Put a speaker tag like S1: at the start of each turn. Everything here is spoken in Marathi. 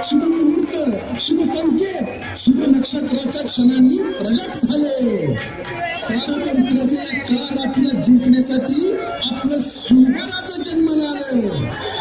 S1: शुभ मुहूर्त, शुभ संकेत, शुभ नक्षत्राच्या क्षणांनी प्रगट झाले. पारतंत्र्याच्या या काळ राखीला जिंकण्यासाठी आपलं शिवराचं जन्माला आलं.